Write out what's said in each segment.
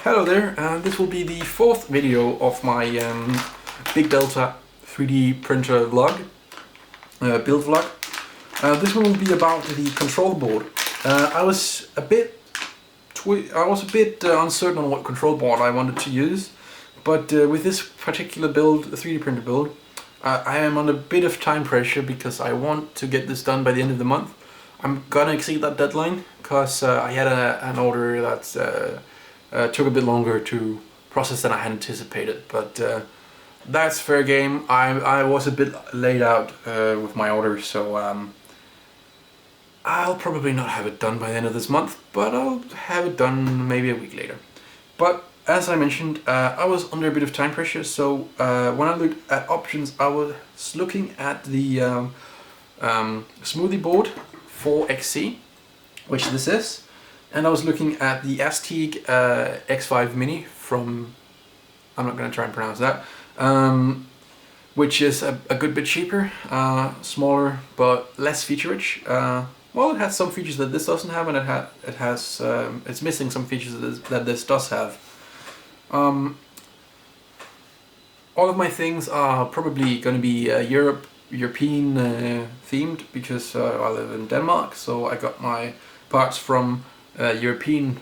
Hello there, this will be the fourth video of my BigDelta 3D printer vlog, build vlog. This one will be about the control board. I was a bit uncertain on what control board I wanted to use, but with this particular build, a 3D printer build, I am under a bit of time pressure because I want to get this done by the end of the month. I'm gonna exceed that deadline because I had an order that's took a bit longer to process than I had anticipated, but that's fair game. I was a bit laid out with my order, so I'll probably not have it done by the end of this month, but I'll have it done maybe a week later. But as I mentioned, I was under a bit of time pressure, so when I looked at options, I was looking at the smoothie board 4XC, which this is. And I was looking at the Aztec X5 Mini from, I'm not going to try and pronounce that, which is a good bit cheaper, smaller, but less feature-rich. Well, it has some features that this doesn't have, and it's missing some features that this does have. All of my things are probably going to be European themed because I live in Denmark, so I got my parts from European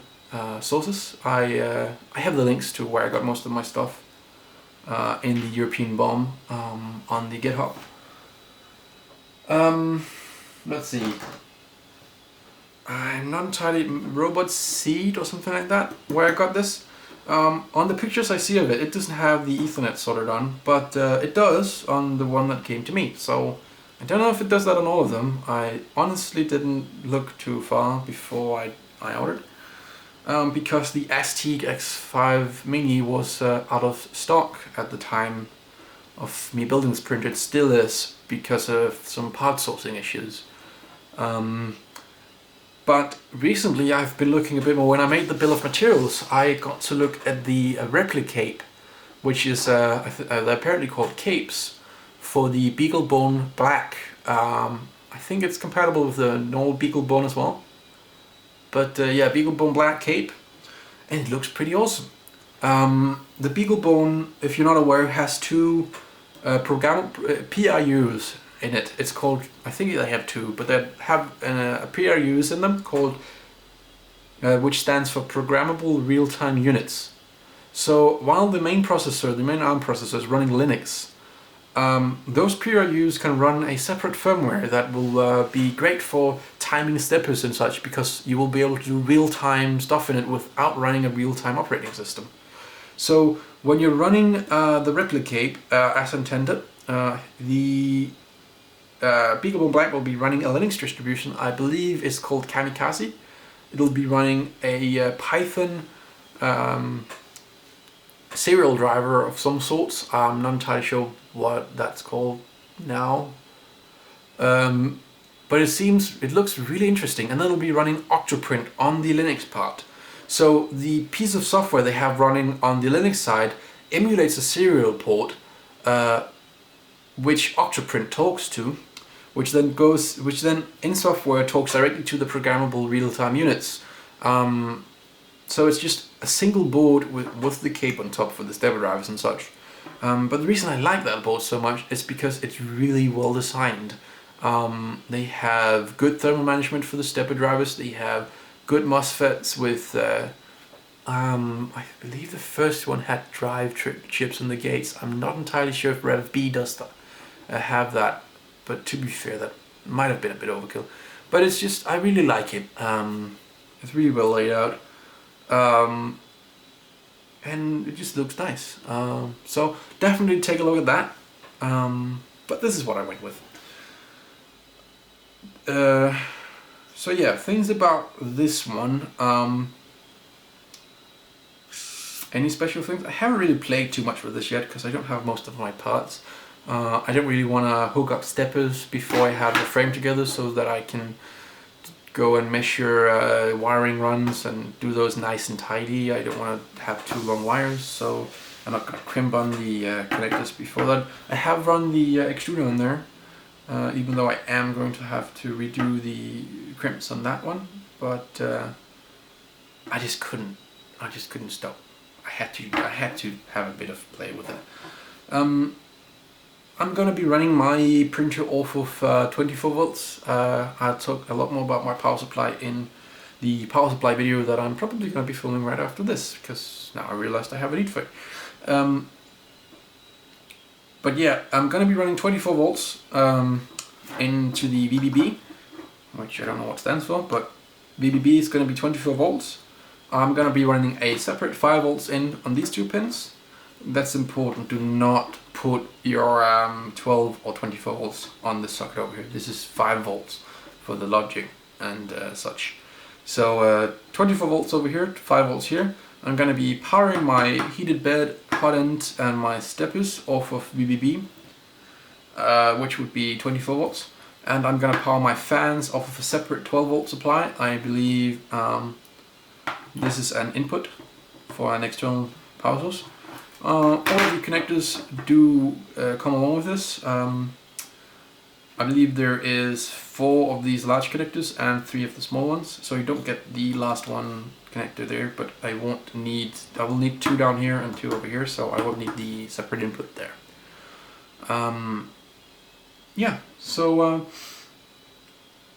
sources. I have the links to where I got most of my stuff in the European BOM on the GitHub. Let's see. I'm not entirely Robot Seed or something like that where I got this. On the pictures I see of it, it doesn't have the Ethernet soldered on, but it does on the one that came to me. So I don't know if it does that on all of them. I honestly didn't look too far before I ordered, because the Aztec X5 Mini was out of stock at the time of me building this printer. It still is because of some part sourcing issues. But recently I've been looking a bit more. When I made the bill of materials, I got to look at the Replicape, which is they're apparently called capes for the BeagleBone Black. I think it's compatible with the normal BeagleBone as well. But yeah, BeagleBone Black cape, and it looks pretty awesome. The BeagleBone, if you're not aware, has two PRUs in it. It's called, I think they have two, but they have a PRUs in them called, which stands for Programmable Real-Time Units. So while the main processor, the main ARM processor, is running Linux, those PRUs can run a separate firmware that will be great for timing steppers and such, because you will be able to do real-time stuff in it without running a real-time operating system. So when you're running the Replicape as intended, the BeagleBone Black will be running a Linux distribution. I believe it's called Kamikaze. It'll be running a Python serial driver of some sorts. I'm not entirely sure what that's called now, but it looks really interesting. And then it'll be running Octoprint on the Linux part. So the piece of software they have running on the Linux side emulates a serial port, which Octoprint talks to, which then in software talks directly to the programmable real-time units. So it's just a single board with the cape on top for the stepper drivers and such. But the reason I like that board so much is because it's really well designed. They have good thermal management for the stepper drivers. They have good MOSFETs with, I believe the first one had drive chips in the gates. I'm not entirely sure if Rev B does have that, but to be fair, that might have been a bit overkill. But it's just, I really like it. It's really well laid out. And it just looks nice. So definitely take a look at that. But this is what I went with. So yeah, things about this one. Any special things? I haven't really played too much with this yet because I don't have most of my parts. I don't really want to hook up steppers before I have the frame together so that I can go and measure wiring runs and do those nice and tidy. I don't want to have too long wires, so I'm not going to crimp on the connectors before that. I have run the extruder on there, even though I am going to have to redo the crimps on that one, but I just couldn't stop. I had to have a bit of play with it. I'm gonna be running my printer off of 24 volts. I'll talk a lot more about my power supply in the power supply video that I'm probably gonna be filming right after this, because now I realized I have a need for it. But yeah, I'm gonna be running 24 volts into the VBB, which I don't know what stands for, but VBB is gonna be 24 volts. I'm gonna be running a separate 5 volts in on these two pins. That's important. Do not put your 12 or 24 volts on this socket over here. This is 5 volts for the logic and such. So 24 volts over here, 5 volts here. I'm gonna be powering my heated bed, hot end, and my steppers off of VBB, which would be 24 volts. And I'm gonna power my fans off of a separate 12 volt supply. I believe this is an input for an external power source. All of the connectors do come along with this. I believe there is 4 of these large connectors and 3 of the small ones, so you don't get the last one connector there, but I will need 2 down here and 2 over here, so I won't need the separate input there. Yeah, so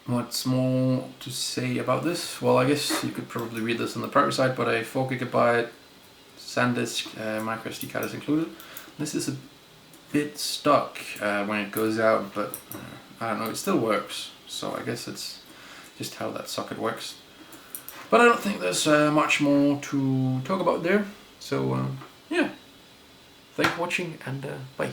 what's more to say about this? Well, I guess you could probably read this on the private side, but a 4 GB SanDisk micro SD card is included. This is a bit stuck when it goes out, but I don't know, it still works, so I guess it's just how that socket works. But I don't think there's much more to talk about there, so yeah, thanks for watching, and bye.